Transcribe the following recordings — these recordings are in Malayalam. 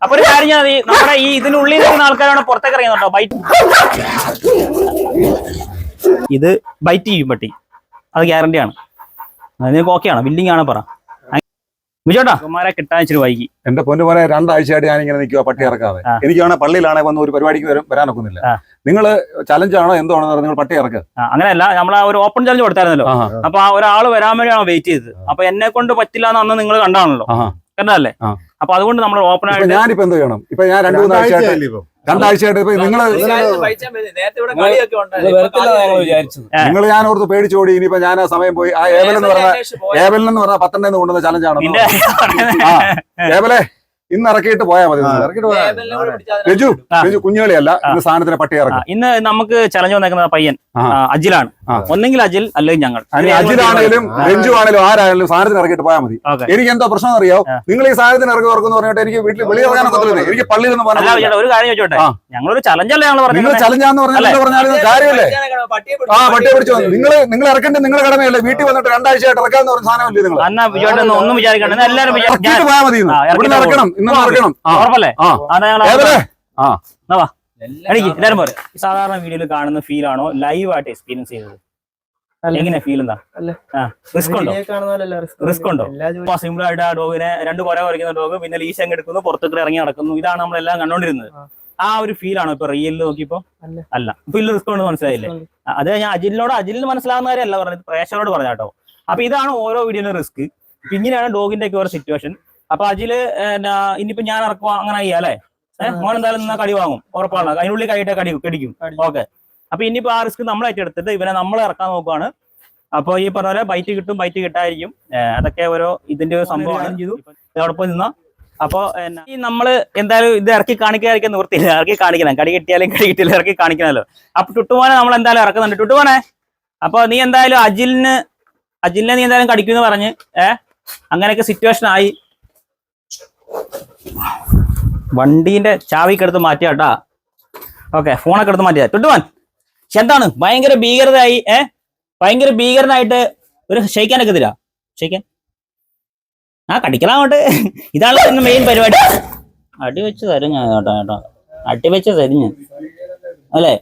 അപ്പൊ ഒരു കാര്യം ഞാൻ നമ്മുടെ ഈ ഇതിനുള്ളിൽ നിൽക്കുന്ന ആൾക്കാരാണ് പുറത്തേക്ക് ഇറങ്ങുന്നുണ്ടോ ബൈറ്റ് ഇത് ബൈറ്റ് ചെയ്യും പട്ടി അത് ഗ്യാരണ്ടിയാണ് നിങ്ങൾക്ക് ഓക്കെയാണ് ബില്ലിംഗ് ആണ് പറ വിജോട്ടാ കുമാരെ കിട്ടാൻ ഇച്ചിരി വൈകി എന്റെ പൊന്നുപോലെ 2 ആഴ്ചയായിട്ട് ഞാൻ ഇങ്ങനെ നിൽക്കുക പട്ടി ഇറക്കാതെ എനിക്കാണ് പള്ളിയിലാണെ വന്ന് ഒരു പരിപാടിക്ക് വരാനൊക്കുന്നില്ല നിങ്ങള് ചലഞ്ചാണോ എന്താണോ നിങ്ങൾ പട്ടി ഇറക്കുക അങ്ങനെയല്ല നമ്മൾ ഒരു ഓപ്പൺ ചലഞ്ച് കൊടുത്തായിരുന്നല്ലോ അപ്പൊ ആ ഒരാൾ വരാൻ വേണ്ടിയാണ് വെയിറ്റ് ചെയ്തത് അപ്പൊ എന്നെ കൊണ്ട് പറ്റില്ല എന്ന് അന്ന് നിങ്ങൾ കണ്ടാണല്ലോ കണ്ടതല്ലേ അപ്പൊ അതുകൊണ്ട് നമ്മൾ ഓപ്പൺ ആയിട്ട് ഞാനിപ്പോ എന്ത് ചെയ്യണം ഇപ്പൊ ഞാൻ 2-3 ആഴ്ചയായിട്ട് ഇപ്പൊ നിങ്ങൾ ഞാൻ ഓർത്ത് പേടിച്ചോടി ഇനിയിപ്പോ ഞാൻ ആ സമയം പോയി ആ ഏബലെന്ന് പറഞ്ഞ 10 കൊണ്ടുവന്ന ചലഞ്ചാണ് ഏബലെ ഇന്ന് ഇറക്കിയിട്ട് പോയാൽ മതി രജു കുഞ്ഞുകളിയല്ല ഇന്ന് സാധനത്തിന് പട്ടി ഇറക്കും ഇന്ന് നമുക്ക് ചലഞ്ച് വന്നേക്കുന്ന പയ്യൻ അജിലാണ് ഒന്നെങ്കിൽ അജിൽ അല്ലെങ്കിൽ ഞങ്ങൾ അജിലാണെങ്കിലും രഞ്ജു ആണെങ്കിലും ആരാണെങ്കിലും സാധനത്തിന് ഇറക്കിയിട്ട് പോയാൽ മതി എനിക്ക് എന്തോ പ്രശ്നം അറിയാവോ നിങ്ങൾ ഈ സാധനത്തിന് ഇറക്കി ഇറക്കുന്നു പറഞ്ഞിട്ട് എനിക്ക് വീട്ടിൽ വെളിയിറങ്ങാനൊക്കത്തില്ല എനിക്ക് പള്ളിയിൽ നിന്ന് പറഞ്ഞാൽ ഒരു കാര്യം ചോദിച്ചോട്ടെ ഞങ്ങളൊരു ചലഞ്ചല്ലേ നിങ്ങൾ ചലഞ്ചാന്ന് പറഞ്ഞാലും കാര്യമല്ലേ പട്ടിയെ പിടിച്ചു നിങ്ങൾ ഇറക്കേണ്ടത് നിങ്ങളുടെ കടമയല്ലേ വീട്ടിൽ വന്നിട്ട് 2 ആഴ്ചയായിട്ട് ഇറക്കാന്ന് പറഞ്ഞ സാധനമല്ലേ നിങ്ങൾ ഒന്നും വിചാരിക്കണം എല്ലാവരും പോയാൽ മതി ഇറക്കണം എല്ലാരും പോലെ സാധാരണ വീഡിയോയിൽ കാണുന്ന ഫീൽ ആണോ ലൈവ് ആയിട്ട് എക്സ്പീരിയൻസ് ചെയ്തത് എങ്ങനെ ഫീൽ എന്താ റിസ്ക് ഉണ്ടോ സിമ്പിൾ ആയിട്ട് ആ ഡോഗിനെ 2 കുര കുറയ്ക്കുന്ന ഡോഗ് പിന്നെ ലീശ അങ്ങ് എടുക്കുന്നു പുറത്തേക്ക് ഇറങ്ങി നടക്കുന്നു ഇതാണ് നമ്മളെല്ലാം കണ്ടോണ്ടിരുന്നത് ആ ഒരു ഫീൽ ആണോ ഇപ്പൊ റിയലിൽ നോക്കിയപ്പോ അല്ല ഇപ്പൊ ഇല്ല റിസ്ക് ഉണ്ട് മനസ്സിലായില്ലേ അത് ഞാൻ അജിലിന് മനസ്സിലാവുന്ന കാര്യമല്ല പറഞ്ഞത് പ്രേക്ഷകരോട് പറഞ്ഞാട്ടോ അപ്പൊ ഇതാണ് ഓരോ വീഡിയോയിലും റിസ്ക് ഇങ്ങനെയാണ് ഡോഗിന്റെ ഒക്കെ ഓരോ സിറ്റുവേഷൻ അപ്പൊ അജില് ഇനിയിപ്പോ ഞാൻ ഇറക്കുക അങ്ങനെ ചെയ്യാം മോൻ എന്തായാലും നിന്നാ കടി വാങ്ങും ഉറപ്പാണ് അതിനുള്ളിൽ കൈയിട്ട് കടിക്കും ഓക്കെ അപ്പൊ ഇനിയിപ്പോ ആ റിസ്ക് നമ്മളായിട്ട് എടുത്തിട്ട് ഇവനെ നമ്മൾ ഇറക്കാൻ നോക്കുവാണ് അപ്പൊ ഈ പറഞ്ഞ പോലെ ബൈറ്റ് കിട്ടായിരിക്കും അതൊക്കെ ഓരോ ഇതിന്റെ ഒരു സംഭവമാണ് ഇതോടൊപ്പം നിന്നാ അപ്പൊ ഈ നമ്മള് എന്തായാലും ഇത് ഇറക്കി കാണിക്കാതിരിക്കാൻ നിവൃത്തിയില്ല ഇറക്കി കാണിക്കണം കടി കിട്ടിയാലും കടി കിട്ടിയാലും ഇറക്കി കാണിക്കണമല്ലോ അപ്പൊ ടുട്ടുമോനെ നമ്മൾ എന്തായാലും ഇറക്കുന്നുണ്ട് ടുട്ടുമോനെ അപ്പൊ നീ എന്തായാലും അജിലിനെ നീ എന്തായാലും കടിക്കുമെന്ന് പറഞ്ഞ് അങ്ങനെയൊക്കെ സിറ്റുവേഷൻ ആയി വണ്ടീന്റെ ചാവിക്ക് എടുത്ത് മാറ്റിയാട്ടാ ഓക്കെ ഫോണൊക്കെ എടുത്ത് മാറ്റിയാ ടുട്ടുമോൻ എന്താണ് ഭയങ്കര ഭീകരതയായി ഭയങ്കര ഭീകരനായിട്ട് ഒരു ഷെയ്ക്കാനൊക്കെ തരാ ഷെയ്ക്കാൻ കടിക്കലാങ്ങോട്ട് ഇതാണ് മെയിൻ പരിപാടി അടി വെച്ച് തരും ഞാൻ കേട്ടോ അടി വെച്ച് തരും ഞാൻ അല്ലേ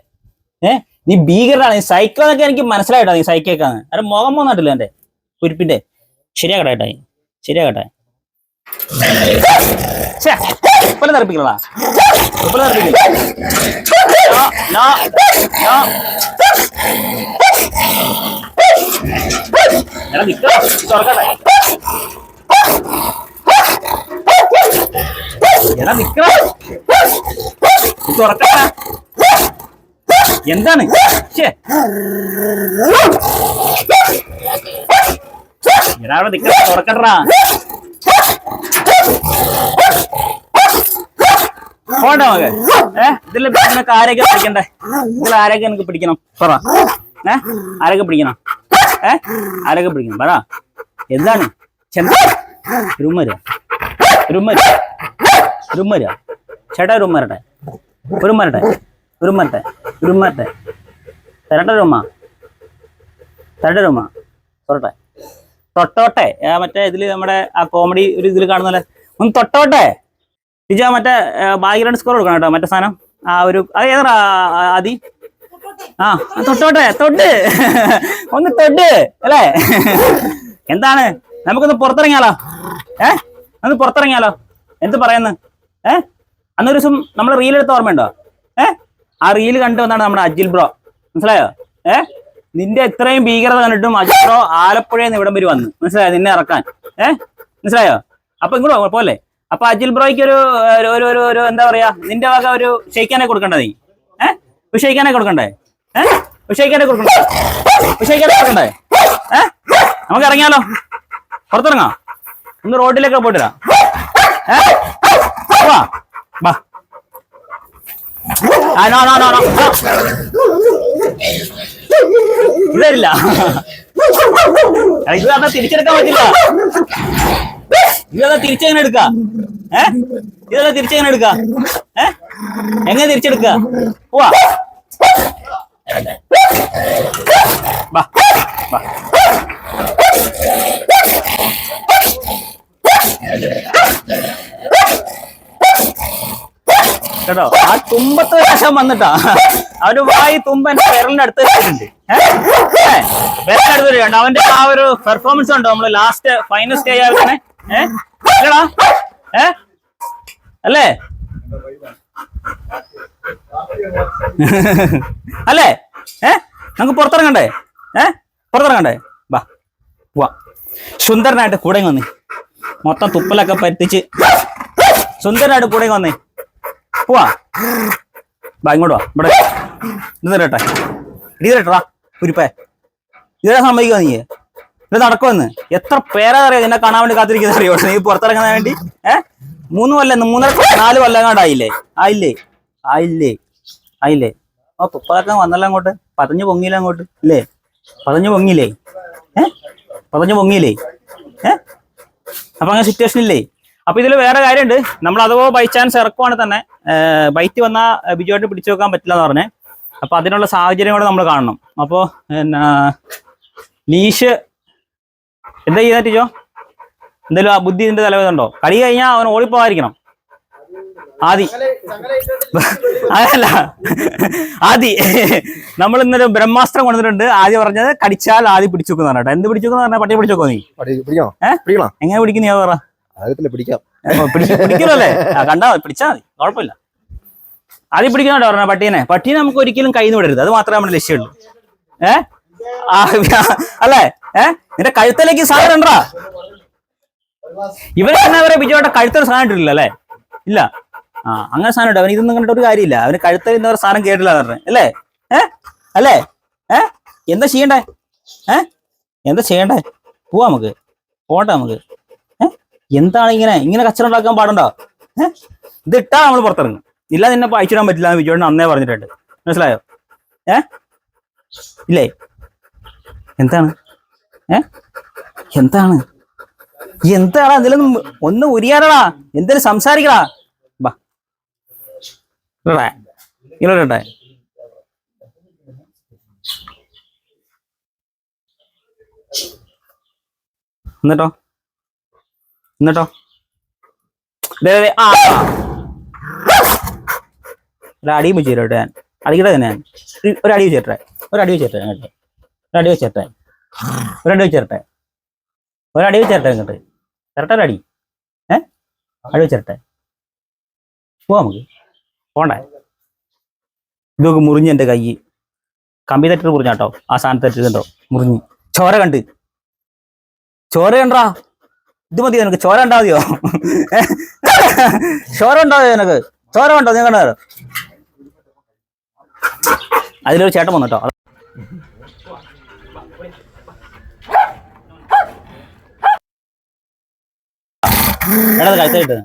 നീ ഭീകരനാണ് നീ സൈക്കോ എന്നൊക്കെ എനിക്ക് മനസ്സിലായിട്ടോ നീ സൈക്കോക്കാന്ന് അരെ മുഖം പോന്നിട്ടില്ല എന്റെ കുരിപ്പിന്റെ ശരിയാകട്ടെ ശരിയാകട്ടെ ഉപ്പല തെറിപ്പിക്കണ ഉപ്പല തെറിപ്പിക്കില്ല തുറക്കട്ടെ തുറക്കട്ടെ എന്താണ് അവിടെ നിക്ക തുറക്കട്ടാ പോണ്ട മകെ ഇതിൽ നിനക്ക് ആരൊക്കെ പിടിക്കണ്ടേ ഇതിൽ ആരൊക്കെ എനിക്ക് പിടിക്കണം പറ ആരൊക്കെ പിടിക്കണം ആരൊക്കെ പിടിക്കണം പറ എന്താണ് രുമ്മര ചേട്ടാ രുമ്മരട്ടെ തരട്ടെ രുമ്മ തൊട്ടെ തൊട്ടോട്ടെ മറ്റേ ഇതില് നമ്മുടെ ആ കോമഡി ഒരു ഇതിൽ കാണുന്നല്ലേ ഒന്ന് തൊട്ടോട്ടെ ടിജോ മറ്റേ ബാക്ക്ഗ്രൗണ്ട് സ്കോർ കൊടുക്കണം കേട്ടോ മറ്റേ സാധനം ആ ഒരു അത് ഏതാ ആദി തൊട്ടോട്ടെ ഒന്ന് തൊട്ട് അല്ലേ എന്താണ് നമുക്കൊന്ന് പുറത്തിറങ്ങിയാലോ ഒന്ന് പുറത്തിറങ്ങിയാലോ എന്ത് പറയുന്നു അന്നൊരു ദിവസം നമ്മൾ റീൽ എടുത്ത ഓർമ്മയുണ്ടോ ആ റീല് കണ്ടു വന്നാണ് നമ്മുടെ അജിൽ ബ്രോ മനസ്സിലായോ നിന്റെ എത്രയും ഭീകരത കണ്ടിട്ടും അജിൽ ബ്രോ ആലപ്പുഴയിൽ നിന്ന് ഇവിടം വരെ വന്നു മനസ്സിലായോ നിന്നെ ഇറക്കാൻ മനസ്സിലായോ അപ്പൊ ഇങ്ങോട്ട് പോലെ അപ്പൊ അജിൽ ബ്രോയ്ക്ക് ഒരു എന്താ പറയാ നിന്റെ വക ഒരു ഷെയ്ക്കാനെ കൊടുക്കണ്ടേ നീ ഷെയ്ക്കാനെ കൊടുക്കണ്ടേ ഷെയ്ക്കാനെ കൊടുക്കണ്ടേ നമുക്ക് ഇറങ്ങിയാലോ പുറത്തിറങ്ങാം ഒന്ന് റോഡിലൊക്കെ പോയിട്ടാ ഇതല്ല ഇത് തിരിച്ചെടുക്കാൻ പറ്റില്ല ഇതെല്ലാം തിരിച്ചെങ്ങനെ എടുക്ക ഇതെല്ലാം തിരിച്ചെങ്ങനെ എടുക്ക എങ്ങനെ തിരിച്ചെടുക്ക പോവാ കേട്ടോ. ആ തുമ്പത്ത് ശേഷം വന്നിട്ടാ അവന്റെ വായി തുമ്പ എന്റെ വിരലിന്റെ അടുത്ത് വെച്ചിട്ടുണ്ട്. വിരലിനടുത്ത് വരികയുണ്ട്. അവന്റെ ആ ഒരു പെർഫോമൻസ് ഉണ്ടോ നമ്മള് ലാസ്റ്റ് ഫൈനൽ സ്റ്റേജ് ആവുന്നേ. ഏടാ അല്ലേ അല്ലേ? നമുക്ക് പുറത്തിറങ്ങണ്ടേ? പുറത്തിറങ്ങണ്ടേ? വാ പോവാ. സുന്ദരനായിട്ട് കൂടെ വന്നേ, മൊത്തം തുപ്പലൊക്കെ പറ്റിച്ച് സുന്ദരനായിട്ട് കൂടെ വന്നേ. പോവാ, വാ ഇങ്ങോട്ട് വാ. ഇവിടെ ഇതരട്ടെ, ഇതരട്ടാ കുരിപ്പേ. ഇതേ സമ്മതിക്കുക നീ? ഇത് നടക്കുമെന്ന് എത്ര പേരാ അറിയാം നിന്നെ കാണാൻ വേണ്ടി കാത്തിരിക്കുന്ന അറിയോ? നീ പുറത്തിറങ്ങാൻ വേണ്ടി 3 കൊല്ലം 4 കൊല്ലം കണ്ടായില്ലേ? ആയില്ലേ? ആ തുപ്പലൊക്കെ വന്നല്ലോ അങ്ങോട്ട്, പതഞ്ഞു പൊങ്ങിയില്ല അങ്ങോട്ട് അല്ലേ? പതഞ്ഞു പൊങ്ങിയില്ലേ? അപ്പൊ അങ്ങനെ സിറ്റുവേഷൻ ഇല്ലേ? അപ്പൊ ഇതിൽ വേറെ കാര്യമുണ്ട്. നമ്മൾ അഥവാ ബൈ ചാൻസ് ഇറക്കുവാണെങ്കിൽ തന്നെ ബൈറ്റ് വന്നാൽ ബിജുവായിട്ട് പിടിച്ചു വെക്കാൻ പറ്റില്ല എന്ന് പറഞ്ഞേ. അപ്പൊ അതിനുള്ള സാഹചര്യം കൂടെ നമ്മൾ കാണണം. അപ്പോ ലീഷ് എന്താ ചെയ്താ ടീച്ചോ? എന്തായാലും ആ ബുദ്ധി ഇതിന്റെ തലവേദുണ്ടോ? കളി കഴിഞ്ഞാൽ അവൻ ഓടിപ്പോകാതിരിക്കണം. ആദി നമ്മൾ ഇന്നൊരു ബ്രഹ്മാസ്ത്രം കൊണ്ടുവന്നിട്ടുണ്ട്. ആദ്യം പറഞ്ഞത് കടിച്ചാൽ ആദ്യം പിടിച്ചു വെക്കുന്ന കേട്ടോ. എന്ത് പിടിച്ചു പറഞ്ഞാൽ പട്ടിയെ പിടിച്ചോക്കോ നീ? എങ്ങനെ പിടിക്കും നീ? പറ. പിടിക്കലല്ലേ? കണ്ടാ പിടിച്ചാ മതി, കുഴപ്പമില്ല. ആദ്യം പിടിക്കുന്നുണ്ടോ പറഞ്ഞ പട്ടീനെ നമുക്ക് ഒരിക്കലും കയ്യിൽ നിന്ന് വിടരുത്. അത് മാത്രമേ നമ്മുടെ ലക്ഷ്യമുള്ളൂ. അല്ലേ? നിന്റെ കഴുത്തിലേക്ക് സാധനം ഉണ്ടാ? ഇവരെ തന്നെ അവരെ ബിജുവായിട്ട് കഴുത്തൊരു സാധനം ഇട്ടില്ല അല്ലേ? ഇല്ല. അങ്ങനെ സാധനം ഉണ്ട്. അവൻ ഇതൊന്നും കണ്ടിട്ട് ഒരു കാര്യമില്ല. അവന് കഴുത്തിൽ ഇന്നൊരു സാധനം കേട്ടില്ല പറഞ്ഞത് അല്ലേ? അല്ലേ? എന്താ ചെയ്യണ്ടേ? പോവാ നമുക്ക്, പോട്ടെ നമുക്ക്. എന്താണ് ഇങ്ങനെ കച്ചറ ഉണ്ടാക്കാൻ പാടുണ്ടോ? ഇത് ഇട്ടാ നമ്മൾ പുറത്തിറങ്ങും. ഇല്ല നിന്നെ അയച്ചിടാൻ പറ്റില്ല എന്ന് ബിജുവായിട്ട് അന്നേ പറഞ്ഞിട്ടുണ്ട്. മനസ്സിലായോ? ഇല്ലേ? എന്താണ് എന്തെങ്കിലും ഒന്ന് ഉരിയാറടാ, എന്തെങ്കിലും സംസാരിക്കടാ. ഇല്ലട്ടെ എന്നിട്ടോ ഒരടി വെച്ചിട്ടെ ഞാൻ അടിക്കട്ടെ തന്നെ. ഒരടി വെച്ചിട്ടെ ഇങ്ങോട്ട് തരട്ടെ അടി. അടി വെച്ചിട്ടെ പോവാ നമുക്ക്. പോണ്ടേ? ഇതൊക്കെ മുറിഞ്ഞ് എൻ്റെ കൈ കമ്പി തട്ടിട്ട് മുറിഞ്ഞാട്ടോ. ആ സാധനം തട്ടിട്ടുണ്ടോ? മുറിഞ്ഞ് ചോര കണ്ടാ? ഇത് മതിയോ നിനക്ക്? ചോര ഉണ്ടാ മതിയോ? ചോര ഉണ്ടാവോ നിനക്ക്? ചോര ഉണ്ടോ? നീ കണ്ടോ? അതിലൊരു ചേട്ടൻ വന്നിട്ടോ. എടാ കഴിച്ചായിട്ട്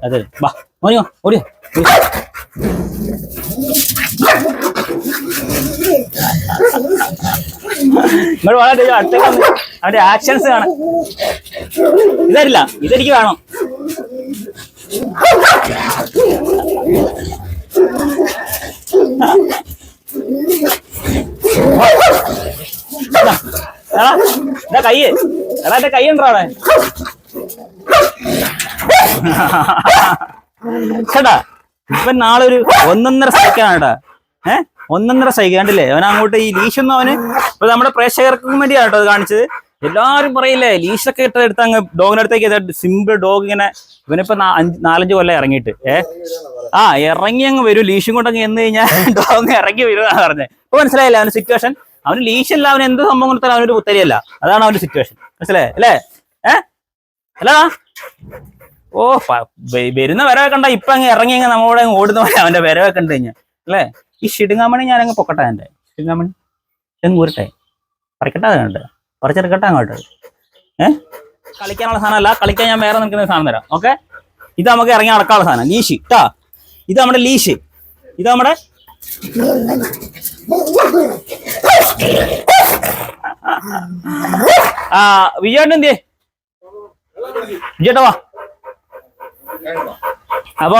അതെ വാ ഓടിയോ ഓടിയോ. ഇങ്ങോട്ട് വളരെ അടുത്തേക്ക് അവന്റെ ആക്ഷൻസ് കാണാം. ഇതരില്ല, ഇതെനിക്ക് വേണം. കയ്യ് എടാ എന്റെ കൈ ഉണ്ടോ അവിടെ? ചേട്ടാ ഇപ്പൊ നാളെ ഒരു 1.5 സൈക്കാണ് കേട്ടാ. 1.5 സൈക്കിൾ കണ്ടില്ലേ? അവൻ അങ്ങോട്ട് ഈ ലീഷൊന്നും അവന് ഇപ്പൊ നമ്മുടെ പ്രേക്ഷകർക്കും വേണ്ടിയാണ് കേട്ടോ അത് കാണിച്ചത്. എല്ലാരും പറയില്ലേ ലീഷൊക്കെ എടുത്ത് അങ്ങ് ഡോഗിനടുത്തേക്ക് സിമ്പിൾ ഡോഗ് ഇങ്ങനെ. ഇവനിപ്പോ 4-5 കൊല്ലം ഇറങ്ങിയിട്ട് ഇറങ്ങി അങ്ങ് വരും. ലീഷും കൊണ്ടങ്ങ് എന്ന് കഴിഞ്ഞാൽ ഡോഗ് ഇറങ്ങി വരുമെന്നാണ് പറഞ്ഞത്. ഇപ്പൊ മനസ്സിലായില്ല അവന്റെ സിറ്റുവേഷൻ. അവന് ലീഷല്ല, അവൻ എന്ത് സംഭവം കൊടുത്താലും അവനൊരു പുത്തരിയല്ല. അതാണ് അവന്റെ സിറ്റുവേഷൻ. മനസ്സിലായേ അല്ലേ? അല്ലടാ ഓ വരുന്ന വരവൊക്കെ കണ്ട ഇപ്പൊ അങ്ങ് ഇറങ്ങി അങ്ങ് നമ്മളോട് അങ്ങ് ഓടുന്ന പോലെ അവന്റെ വരവൊക്കെ ഉണ്ട് കഴിഞ്ഞാൽ അല്ലേ? ഈ ഷിടുങ്ങാമണി ഞാനങ്ങ് പൊക്കട്ടെ. എന്റെ ഷിടുങ്ങാമണി അങ്ങ് ഊരട്ടെ, പറിക്കട്ടെ. അതുകൊണ്ട് പറിച്ചെടുക്കട്ടെ അങ്ങോട്ട്. കളിക്കാനുള്ള സാധനം അല്ല, കളിക്കാൻ ഞാൻ വേറെ നിൽക്കുന്ന സാധനം തരാം. ഓക്കെ, ഇത് നമുക്ക് ഇറങ്ങി നടക്കാനുള്ള സാധനം ലീഷ് ട്ടാ. ഇത് നമ്മുടെ ലീഷ്, ഇത് നമ്മുടെ വിജയേട്ടൻ എന്തിയേ? വിജയേട്ടാ വാ. അപ്പൊ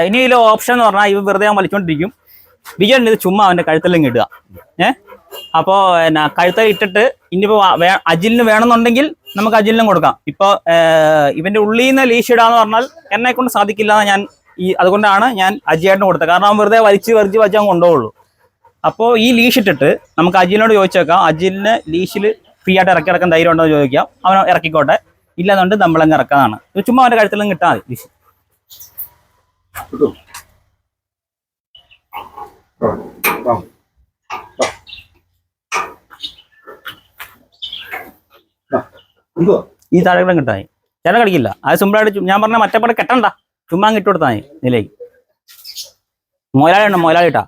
ഇനി ഇതിലെ ഓപ്ഷൻ എന്ന് പറഞ്ഞാൽ ഇവ വെറുതെ വലിച്ചോണ്ടിരിക്കും. വിജയേട്ടൻ ഇത് ചുമ്മാ അവന്റെ കഴുത്തെല്ലാം ഇടുക. അപ്പോ കഴുത്തൽ ഇട്ടിട്ട് ഇനിയിപ്പോ അജിലിന് വേണമെന്നുണ്ടെങ്കിൽ നമുക്ക് അജിലിനും കൊടുക്കാം. ഇപ്പൊ ഇവന്റെ ഉള്ളിൽ നിന്ന് ലീഷ് ഇടാന്ന് പറഞ്ഞാൽ എന്നെ കൊണ്ട് സാധിക്കില്ല എന്ന് ഞാൻ അതുകൊണ്ടാണ് ഞാൻ അജിയേട്ടന് കൊടുത്തത്. കാരണം അവൻ വെറുതെ വലിച്ച് അവൻ കൊണ്ടുപോകുള്ളൂ. അപ്പോൾ ഈ ലീഷ് ഇട്ടിട്ട് നമുക്ക് അജിലിനോട് ചോദിച്ചേക്കാം, അജിലിന് ലീഷിൽ ഫ്രീ ആയിട്ട് ഇറക്കാൻ ധൈര്യം ഉണ്ടോ എന്ന് ചോദിക്കാം. അവൻ ഇറക്കിക്കോട്ടെ, ഇല്ലാന്നുണ്ട് നമ്മളങ്ങ് ഇറക്കാനാണ്. ചുമ്മാ അവൻ്റെ കഴുത്തിലങ്ങ് കിട്ടാൽ മതി ലീഷ്. ഈ താഴെ കിട്ടാൻ ചില കളിക്കില്ല. അത് സിമ്പിളായിട്ട് ഞാൻ പറഞ്ഞ മറ്റേ പടം കെട്ടണ്ട, ചുമ്മാ ഇട്ട് കൊടുത്താൽ മതി നിലേക്ക്. മുതലാളി ഉണ്ടോ? മുതലാളി ഇട്ടാ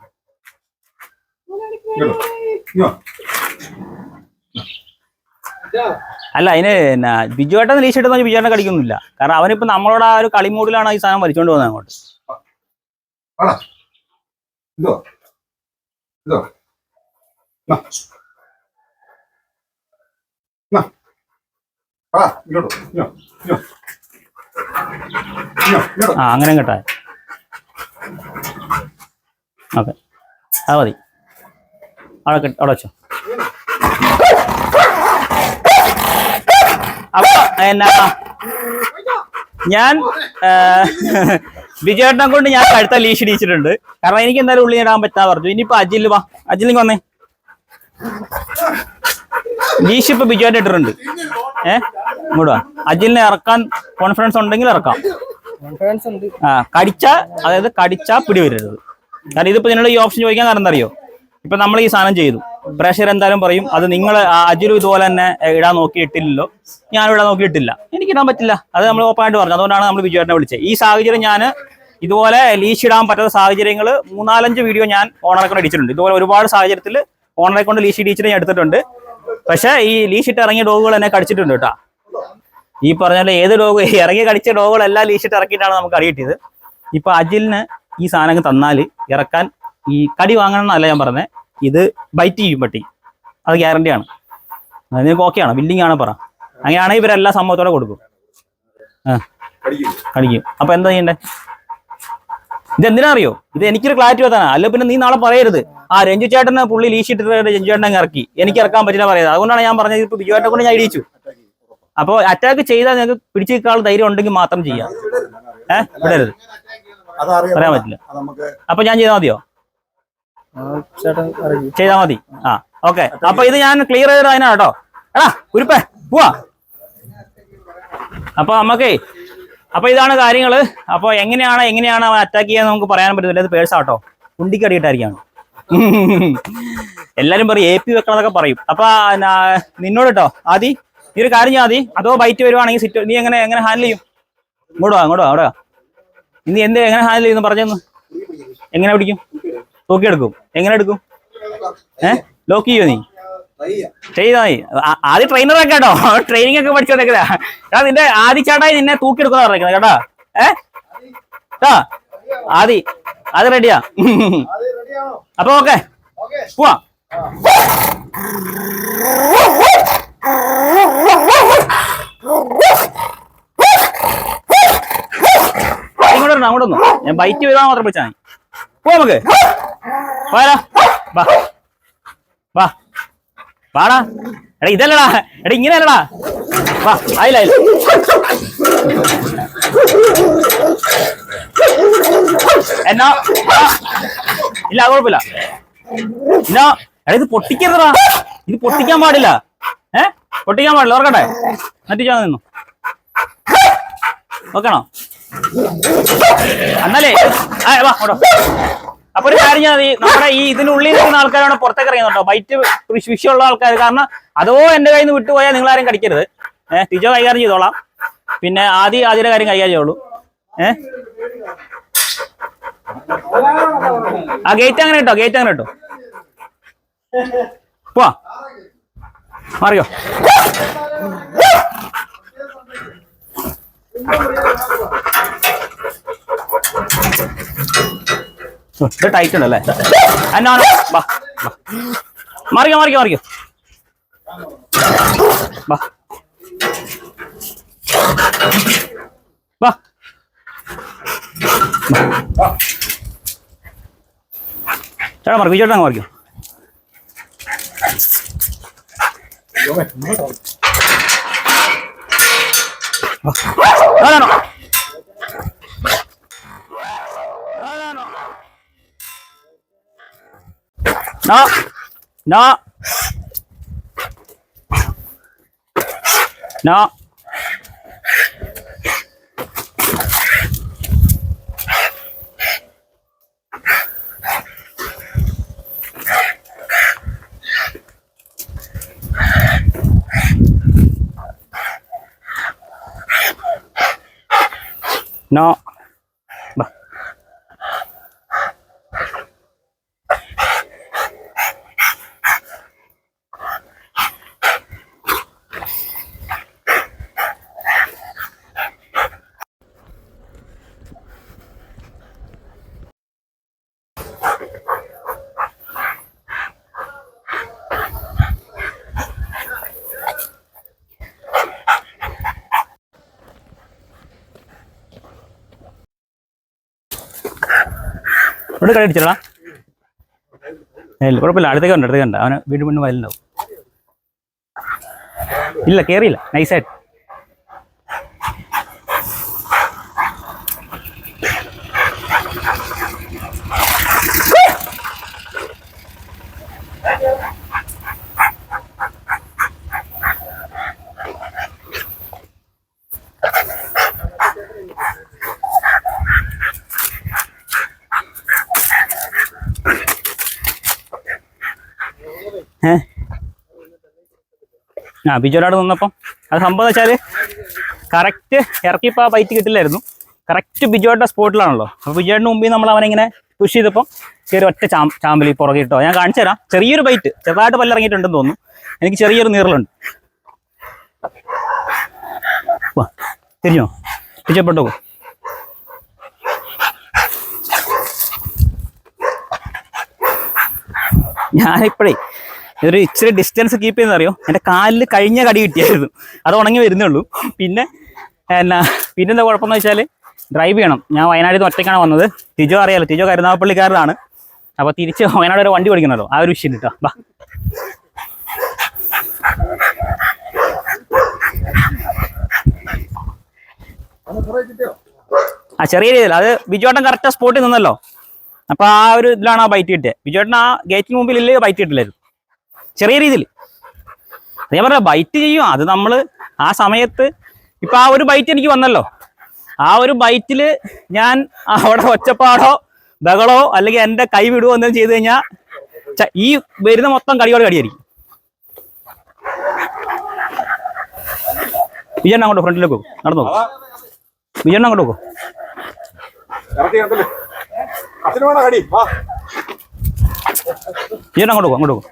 അല്ല, അതിന് ബിജുവേട്ടൻ ലീഷ് ഇട്ടെന്ന് വെച്ചാൽ ബിജുവേട്ടൻ കളിക്കൊന്നുമില്ല. കാരണം അവനിപ്പോ നമ്മളോട് ആ ഒരു കളിമൂടിലാണ് ഈ സാധനം വലിച്ചോണ്ട് പോകുന്നത് അങ്ങോട്ട്. അങ്ങനെ കേട്ടാ. ഓക്കെ, അത് മതി. അവിടെ വെച്ചോ. അപ്പൊ എന്നാ ഞാൻ വിജയേട്ടനെ കൊണ്ട് ഞാൻ കഴുത്ത ലീഷ് ഇടിച്ചിട്ടുണ്ട്. കാരണം എനിക്ക് എന്തായാലും ഉള്ളി ഇടാൻ പറ്റാ പറഞ്ഞു. ഇനിയിപ്പോ അജില് വാ, അജിലിക്ക് വന്നേ. ലീഷ് ഇപ്പൊ ബിജുവേട്ടൻ ഇട്ടിട്ടുണ്ട്. ഇങ്ങോട്ട് വാ. അജിലിനെ ഇറക്കാൻ കോൺഫിഡൻസ് ഉണ്ടെങ്കിൽ ഇറക്കാം. കടിച്ചാ പിടി വരരുത്. കാരണം ഇതിപ്പോ നിന്നോട് ഈ ഓപ്ഷൻ ചോദിക്കാൻ കാരണം എന്താ അറിയോ? ഇപ്പൊ നമ്മൾ ഈ സാധനം ചെയ്തു, പ്രഷർ എന്തായാലും പറയും അത് നിങ്ങൾ അജിലും ഇതുപോലെ തന്നെ ഇടാൻ നോക്കിയിട്ടില്ലല്ലോ, ഞാനും ഇടാൻ നോക്കിയിട്ടില്ല, എനിക്കിടാൻ പറ്റില്ല. അത് നമ്മൾ ഓപ്പണായിട്ട് പറഞ്ഞു. അതുകൊണ്ടാണ് നമ്മൾ ബിജുവേട്ടനെ വിളിച്ചത്. ഈ സാഹചര്യം ഞാൻ ഇതുപോലെ ലീഷ് ഇടാൻ പറ്റാത്ത സാഹചര്യങ്ങൾ 3-4 വീഡിയോ ഞാൻ ഓണറെ കൊണ്ട് അടിച്ചിട്ടുണ്ട്. ഇതുപോലെ ഒരുപാട് സാഹചര്യത്തിൽ ഓണറെ കൊണ്ട് ലീഷ് ഇടിച്ചിട്ട് ഞാൻ എടുത്തിട്ടുണ്ട്. പക്ഷെ ഈ ലീഷ് ഇട്ട് ഇറങ്ങിയ ഡോഗുകൾ എന്നെ കടിച്ചിട്ടുണ്ട് കേട്ടോ. ഈ പറഞ്ഞ ഏത് ഡോഗ് ഇറങ്ങി കടിച്ച ഡോഗുകളെല്ലാം ലീഷ് ഇട്ട് ഇറക്കിയിട്ടാണ് നമുക്ക് അടിയിട്ടത്. ഇപ്പൊ അജിലിന് ഈ സാധനം തന്നാൽ ഇറക്കാൻ ഈ കടി വാങ്ങണം എന്നല്ല ഞാൻ പറഞ്ഞത്, ഇത് ബൈറ്റ് ചെയ്യും പട്ടി, അത് ഗ്യാരണ്ടിയാണ്. നിങ്ങൾക്ക് ഓക്കെയാണ്, ബില്ലിംഗ് ആണ് പറ. അങ്ങനെയാണെങ്കിൽ ഇവരെല്ലാ സംഭവത്തോടെ കൊടുക്കും. കടിക്കും. അപ്പൊ എന്താ ചെയ്യണ്ടേ? ഇതെന്തിനാ അറിയോ? ഇത് എനിക്കൊരു ക്ലാരിറ്റി വെത്താനാ. അല്ല പിന്നെ നീ നാളെ പറയരുത് രഞ്ജു ചേട്ടന് പുള്ളി ലീഷ് ഇട്ടിട്ട് രഞ്ജു ചേട്ടനെ ഇറക്കി, എനിക്ക് ഇറക്കാൻ പറ്റില്ല പറയുന്നത്. അതുകൊണ്ടാണ് ഞാൻ പറഞ്ഞത് ഇപ്പൊ ബിജുവേട്ടനെ കൊണ്ട് ഞാൻ ഇടിച്ചു. അപ്പൊ അറ്റാക്ക് ചെയ്താൽ നിങ്ങൾക്ക് പിടിച്ചു നിൽക്കാനുള്ള ധൈര്യം ഉണ്ടെങ്കിൽ മാത്രം ചെയ്യാം. വിടരുത്, പറയാൻ പറ്റില്ല. അപ്പൊ ഞാൻ ചെയ്താൽ മതിയോ? ചെയ്താൽ മതി. ഓക്കെ. അപ്പൊ ഇത് ഞാൻ ക്ലിയർ ചെയ്ത് അതിനാ കേട്ടോ. എടാ കുരുപ്പേ പോവാ. അപ്പൊ നമുക്കേ അപ്പൊ ഇതാണ് കാര്യങ്ങള്. അപ്പൊ എങ്ങനെയാണ് അവൻ അറ്റാക്ക് ചെയ്യാൻ നമുക്ക് പറയാൻ പറ്റത്തില്ല. ഇത് പേഴ്സാട്ടോ, കുണ്ടിക്ക് അടിയിട്ടായിരിക്കാണ്. എല്ലാരും പറയും AP വെക്കണം എന്നൊക്കെ പറയും. അപ്പൊ നിന്നോട് കേട്ടോ ആദ്യം നീ ഒരു കാര്യം ചെയ്യാതി, അതോ ബൈറ്റ് വരുവാണെങ്കിൽ നീ എങ്ങനെ ഹാൻഡിൽ ചെയ്യും? ഇങ്ങോട്ട് വാ അവിടെ നീ എങ്ങനെ ഹാൻഡിൽ ചെയ്യുന്നു പറഞ്ഞെന്ന്. എങ്ങനെ പിടിക്കും? തൂക്കിയെടുക്കും. എങ്ങനെ എടുക്കും? ലോക്ക് ചെയ്യോ? നീ ചെയ്താ മതി. ആദ്യം ട്രെയിനറൊക്കെ കേട്ടോ, ട്രെയിനിങ് ഒക്കെ പഠിച്ചോണ്ടേക്കാ. നിന്റെ ആദ്യച്ചാട്ടായി നിന്നെ തൂക്കിയെടുക്കുന്ന പറഞ്ഞേക്കുന്നത് കേട്ടോ. അത് റെഡിയാ. അപ്പൊ ഓക്കെ പോവാ. അങ്ങോട്ടൊന്നു ഞാൻ ബൈറ്റ് വരുവാൻ മാത്രം വിളിച്ചാൽ മതി. പോവാ നമുക്ക്. വാടാ. എടാ ഇതല്ലടാ, എടാ ഇങ്ങനെ അല്ലടാ. വാ. ആയില്ല എന്നാ ഇല്ല, കുഴപ്പമില്ല. എന്നാ എടാ ഇത് പൊട്ടിക്കരുതടാ, ഇത് പൊട്ടിക്കാൻ പാടില്ല. പൊട്ടിക്കാൻ പാടില്ല. ഓർക്കട്ടെ, നട്ടിച്ചാ നിന്നു. ഓക്കെയാണോ? എന്നാലേ വാ ഓടോ. അപ്പൊ ഒരു കാര്യം ഞാൻ നമ്മുടെ ഈ ഇതിനുള്ളിൽ നിൽക്കുന്ന ആൾക്കാരാണ് പുറത്തേക്ക് ഇറങ്ങുന്നുണ്ടോ, ബൈറ്റ് വിഷയമുള്ള ആൾക്കാർ. കാരണം അതോ എന്റെ കയ്യിൽ നിന്ന് വിട്ടുപോയാൽ നിങ്ങൾ ആരും കടിക്കരുത്. ടീച്ചർ കൈകാര്യം ചെയ്തോളാം. പിന്നെ ആദ്യയുടെ കാര്യം കൈകാര്യം ചെയ്യുള്ളൂ. ഗേറ്റ് അങ്ങനെ കേട്ടോ. പോവാ, മാറിയോ. ഇത് ടൈറ്റ് ഉണ്ടല്ലേ? മാറിക്കോ. ചേട്ടാ മറിക്കോ, ചേട്ടാ മറിക്കോ. ആണോ? No. No. No. No. Bah. ഇവിടെ കളി അടിച്ചോളാം. ഇല്ല കുഴപ്പമില്ല, അടുത്തേക്ക് കണ്ട അവന് വീണ്ടും വീണ്ടും വയലുണ്ടാവും. ഇല്ല കയറിയില്ല, നൈസായിട്ട്. ബിജോനോട് നിന്നപ്പം അത് സംഭവം എന്ന് വെച്ചാൽ കറക്റ്റ് ഇറക്കിയപ്പോൾ ആ ബൈറ്റ് കിട്ടില്ലായിരുന്നു. കറക്റ്റ് ബിജോയുടെ സ്പോട്ടിലാണല്ലോ. അപ്പോൾ ബിജോയുടെ മുമ്പിൽ നമ്മൾ അവനിങ്ങനെ പുഷ് ചെയ്തപ്പോൾ ചെറിയ ഒറ്റ ചാമ്പലി പുറകെ ഇട്ടോ. ഞാൻ കാണിച്ചു തരാം. ചെറിയൊരു ബൈറ്റ്, ചെറുതായിട്ട് പല്ലിറങ്ങിയിട്ടുണ്ടെന്ന് തോന്നുന്നു. എനിക്ക് ചെറിയൊരു നീറലുണ്ട്. തിരിഞ്ഞോ തിരിച്ചപ്പെട്ടോ. ഞാനിപ്പോഴേ ഒരു ഇച്ചിരി ഡിസ്റ്റൻസ് കീപ്പ് ചെയ്യുന്ന അറിയോ, എൻ്റെ കാലിൽ കഴിഞ്ഞ കടി കിട്ടിയായിരുന്നു. അത് ഉണങ്ങി വരുന്നേ ഉള്ളൂ. പിന്നെന്താ കുഴപ്പമെന്ന് വെച്ചാൽ ഡ്രൈവ് ചെയ്യണം. ഞാൻ വയനാട്ടിൽ നിന്ന് ഒറ്റയ്ക്കാണ് വന്നത്. തിജോ അറിയാലോ, തിജോ കരുനാഗപ്പള്ളിക്കാരനാണ്. അപ്പോൾ തിരിച്ച് വയനാട് വരെ വണ്ടി ഓടിക്കണമല്ലോ, ആ ഒരു വിഷയം കേട്ടോ. ബാ ചെറിയ രീതിയിൽ അത് ബിജോട്ടൻ കറക്റ്റ് സ്പോട്ടിൽ നിന്നല്ലോ. അപ്പോൾ ആ ഒരു ഇതിലാണ് ആ ബൈറ്റ് കിട്ടിയത്. ബിജോട്ടൻ ആ ഗേറ്റിന് മുമ്പിൽ ഇല്ലേ ബൈറ്റ് കിട്ടില്ലായിരുന്നു. ചെറിയ രീതിയിൽ ഞാൻ പറയാം ബൈറ്റ് ചെയ്യും. അത് നമ്മൾ ആ സമയത്ത് ഇപ്പം ആ ഒരു ബൈറ്റ് എനിക്ക് വന്നല്ലോ. ആ ഒരു ബൈറ്റിൽ ഞാൻ അവിടെ ഒച്ചപ്പാടോ ബഹളോ അല്ലെങ്കിൽ എൻ്റെ കൈ വിടുവോ എന്തെങ്കിലും ചെയ്ത് കഴിഞ്ഞാൽ ഈ വരുന്ന മൊത്തം കടിയോട് കടിയായിരിക്കും. വിജയണ്ണ അങ്ങോട്ടോ, ഫ്രണ്ടിലേക്ക് പോകും, നടന്നു പോകും. വിജയണ്ണ അങ്ങോട്ട് പോകും. വിജയണ്ണ അങ്ങോട്ട് പോകും, അങ്ങോട്ട് പോകും.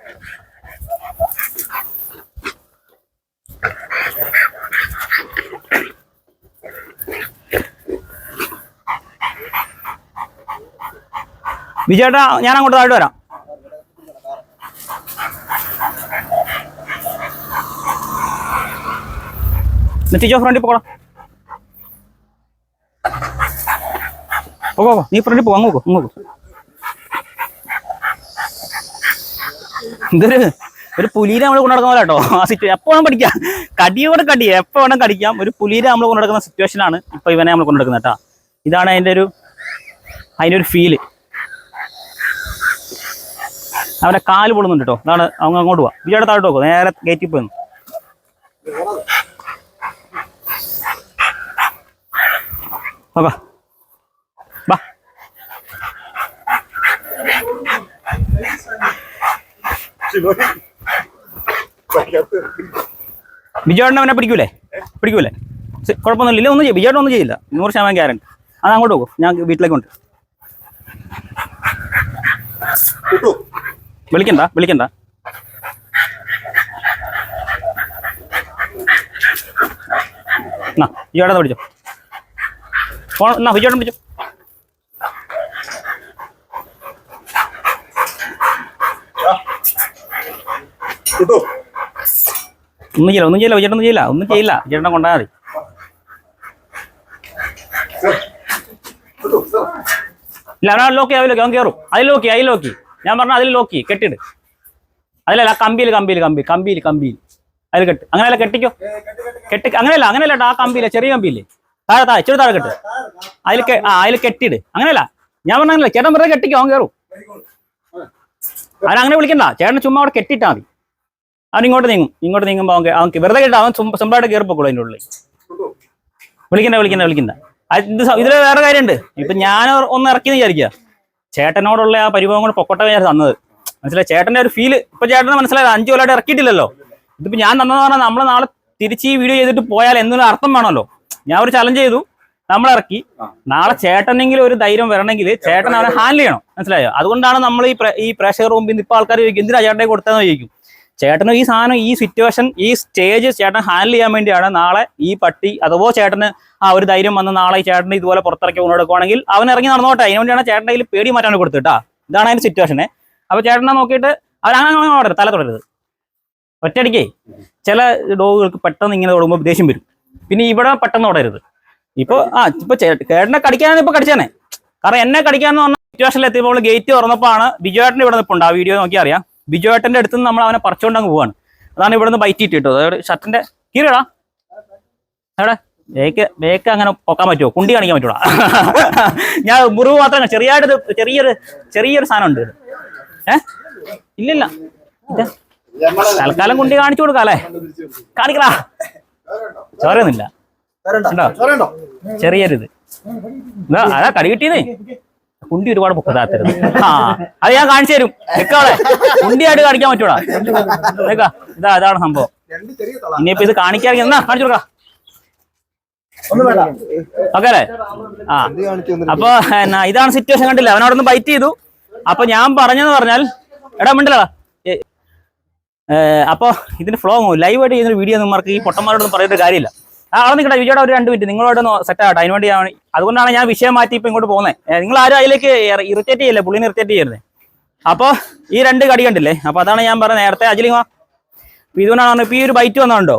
വിജയേട്ടാ ഞാൻ അങ്ങോട്ട് താഴോട്ട് വരാം. നെറ്റിച്ചോ ഫ്രണ്ടിൽ പോകണം. പോകോ, നീ ഫ്രണ്ടിൽ പോകും. അങ്ങോക്കോ, അങ്ങോക്കോ. ഇതൊരു പുലീനെ നമ്മൾ കൊണ്ടു നടക്കുന്ന പോലെ കേട്ടോ. ആ സിറ്റുവേഷൻ എപ്പോൾ വേണം പഠിക്കാം. കടിയോടെ കടി എപ്പോൾ വേണം കടിക്കാം. ഒരു പുലീനെ നമ്മൾ കൊണ്ടു നടക്കുന്ന സിറ്റുവേഷനാണ് ഇപ്പോൾ ഇവനെ നമ്മൾ കൊണ്ടു നടക്കുന്നത് കേട്ടോ. ഇതാണ് അതിൻ്റെ ഒരു ഫീല്. അവൻ്റെ കാല് പൊള്ളുന്നുണ്ട് കേട്ടോ. അതാണ് അവൻ അങ്ങോട്ട് പോവാം. വിജയുടെ താഴോട്ട് നോക്കും, നേരെ ഗേറ്റിൽ പോയി. ഓക്കെ ബാ. വിജയോടനെ അവനെ പിടിക്കൂലേ? കുഴപ്പമൊന്നുമില്ല, ഒന്നും ചെയ്യും. വിജയോടനെ ഒന്നും ചെയ്യില്ല, 100% ഗ്യാരണ്ടി. അത് അങ്ങോട്ട് പോകും, ഞാൻ വീട്ടിലേക്ക് കൊണ്ട്. വിളിക്കണ്ട വിജയോടെ പിടിച്ചോ. ഫോൺ എന്നാ വിജയോടൻ പിടിച്ചോ. ഒന്നും ചെയ്യില്ല വിജയേട്ടനെ കൊണ്ടാൽ മതി. ഇല്ല അവനാ ലോക്കി അവൻ കയറും. അതിൽ ലോക്കി ഞാൻ പറഞ്ഞ അതിൽ ലോക്കി കെട്ടിട്. അതിലല്ല കമ്പിയിൽ അതിൽ കെട്ട്. അങ്ങനെയല്ല കെട്ടിക്കോ. അങ്ങനെയല്ല ആ കമ്പിയില്ലേ, ചെറിയ കമ്പിയില്ലേ, താഴെ ഇച്ചിരി താഴെ കെട്ട്. അതിൽ കെട്ടിട്. അങ്ങനെയല്ല ഞാൻ പറഞ്ഞല്ലേ, ചേട്ടൻ വെറുതെ കെട്ടിക്കോ, അവൻ കയറും. അവനങ്ങനെ വിളിക്കണ്ട, ചേട്ടൻ ചുമ്മാ അവിടെ കെട്ടിട്ടാ മതി. അവൻ ഇങ്ങോട്ട് നീങ്ങുമ്പോൾ അവൻ വെറുതെ കേട്ടോ, അവൻ സിമ്പിളായിട്ട് കയറിപ്പോക്കുള്ളൂ അതിൻ്റെ ഉള്ളിൽ. വിളിക്കണ്ട. ഇതിൽ വേറെ കാര്യമുണ്ട്. ഇപ്പൊ ഞാൻ ഒന്ന് ഇറക്കിയെന്ന് വിചാരിക്കുക, ചേട്ടനോടുള്ള ആ പരിഭവം കൊണ്ട് പൊക്കോട്ടെ ഞാൻ തന്നത്, മനസ്സിലായി? ചേട്ടന്റെ ഒരു ഫീല് ഇപ്പൊ ചേട്ടന് മനസ്സിലായത് 5 കൊല്ലമായിട്ട് ഇറക്കിയിട്ടില്ലല്ലോ. ഇതിപ്പോ ഞാൻ തന്നെന്ന് പറഞ്ഞാൽ നമ്മൾ നാളെ തിരിച്ച് ഈ വീഡിയോ ചെയ്തിട്ട് പോയാൽ എന്നുള്ള അർത്ഥം വേണമല്ലോ. ഞാൻ ഒരു ചലഞ്ച് ചെയ്തു, നമ്മളിറക്കി. നാളെ ചേട്ടനെങ്കിലും ഒരു ധൈര്യം വരണമെങ്കിൽ ചേട്ടൻ അവനെ ഹാൻഡിൽ ചെയ്യണം, മനസ്സിലായോ? അതുകൊണ്ടാണ് നമ്മൾ ഈ പ്രഷർ മുമ്പിൽ ഇപ്പൊ ആൾക്കാർ ചോദിക്കും എന്തിനാ ചേട്ടനെ കൊടുത്തതെന്ന് ചോദിക്കും. ചേട്ടന് ഈ സാധനം, ഈ സിറ്റുവേഷൻ, ഈ സ്റ്റേജ് ചേട്ടൻ ഹാൻഡിൽ ചെയ്യാൻ വേണ്ടിയാണ്. നാളെ ഈ പട്ടി അഥവാ ചേട്ടന് ഒരു ധൈര്യം വന്ന് നാളെ ഈ ചേട്ടന് ഇതുപോലെ പുറത്തിറക്കി കൊണ്ടെടുക്കുവാണെങ്കിൽ അവൻ ഇറങ്ങി നടന്നോട്ടെ. അതിന് വേണ്ടിയാണ് ചേട്ടൻ്റെ കയ്യിൽ പേടി മാറ്റാൻ കൊടുത്തിട്ടാ. ഇതാണ് അതിന്റെ സിറ്റുവേഷനെ. അപ്പൊ ചേട്ടനെ നോക്കിയിട്ട് അവരങ്ങനെ തല തുടരുത്. ഒറ്റയടിക്കേ ചില ഡോഗുകൾക്ക് പെട്ടെന്ന് ഇങ്ങനെ തുടങ്ങുമ്പോൾ ദേഷ്യം വരും. പിന്നെ ഇവിടെ പെട്ടെന്ന് തുടരുത്. ഇപ്പൊ ചേട്ടനെ കടിക്കാനാണ് ഇപ്പൊ കടിച്ചാനെ. കാരണം എന്നെ കടിക്കാന്ന് പറഞ്ഞ സിറ്റുവേഷനിൽ എത്തിയപ്പോൾ ഗേറ്റ് തുറന്നപ്പോഴാണ് ബിജുവേട്ടൻ ഇവിടെ നിൽപ്പുണ്ട്. ആ വീഡിയോ നോക്കി അറിയാം. ബിജുവേട്ടന്റെ അടുത്ത് നിന്ന് നമ്മൾ അവനെ പറിച്ചുകൊണ്ട് അങ്ങ് പോവാണ്. അതാണ് ഇവിടെ നിന്ന് ബൈറ്റ് ഇട്ടിട്ടത്. ഷർട്ടിന്റെ കീറിയടാ എവിടെ ബേക്ക് അങ്ങനെ പൊക്കാൻ പറ്റുമോ? കുണ്ടി കാണിക്കാൻ പറ്റൂടാ. ഞാൻ മുറിവ് മാത്രം ചെറിയൊരു സാധനം ഉണ്ട്. ഇല്ലില്ല, തൽക്കാലം കുണ്ടി കാണിച്ചു കൊടുക്കാം അല്ലേ? കാണിക്കടാ. ചോരയൊന്നുമില്ല, ചെറിയൊരിത്. അതാ കടി കിട്ടിയതേ. കുണ്ടി ഒരുപാട് പൊക്കത്താത്തരുത്. അത് ഞാൻ കാണിച്ചു തരും. നിക്കവിടെ കുണ്ടിയായിട്ട് കാണിക്കാൻ പറ്റൂടാ. അതാണ് സംഭവം. ഇനിയിപ്പോ ഇത് കാണിക്കാറില്ല, എന്നാ കാണിച്ചു കൊടുക്കാം. ഓക്കെ അല്ലേ? അപ്പൊ ഇതാണ് സിറ്റുവേഷൻ. കണ്ടില്ല, അവനവിടെ നിന്ന് ബൈറ്റ് ചെയ്തു. അപ്പൊ ഞാൻ പറഞ്ഞെന്ന് പറഞ്ഞാൽ എടാ മിണ്ടല്ലടാ. അപ്പൊ ഇതിന് ഫ്ലോ ലൈവായിട്ട് ചെയ്യുന്ന വീഡിയോ നിങ്ങൾക്ക് ഈ പൊട്ടന്മാരോടൊന്നും പറയേണ്ട കാര്യമില്ല. അവിടെ നിൽക്കട്ടെ വിജയുടെ ഒരു 2 മിനിറ്റ് നിങ്ങളോടൊന്ന് സെറ്റ് ആകട്ടെ. അതിന് വേണ്ടി അതുകൊണ്ടാണ് ഞാൻ വിഷയം മാറ്റി ഇപ്പൊ ഇങ്ങോട്ട് പോകുന്നത്. നിങ്ങൾ ആരും അതിലേക്ക് ഇറിറ്റേറ്റ് ചെയ്യല്ലേ, പുള്ളിനെ ഇറിറ്റേറ്റ് ചെയ്യരുത്. അപ്പൊ ഈ 2 കടി കണ്ടില്ലേ? അപ്പൊ അതാണ് ഞാൻ പറഞ്ഞത് നേരത്തെ. അജിലിങ്ങ ഇതുകൊണ്ടാണ് ഇപ്പൊ ഈ ഒരു ബൈറ്റ് വന്നതുണ്ടോ?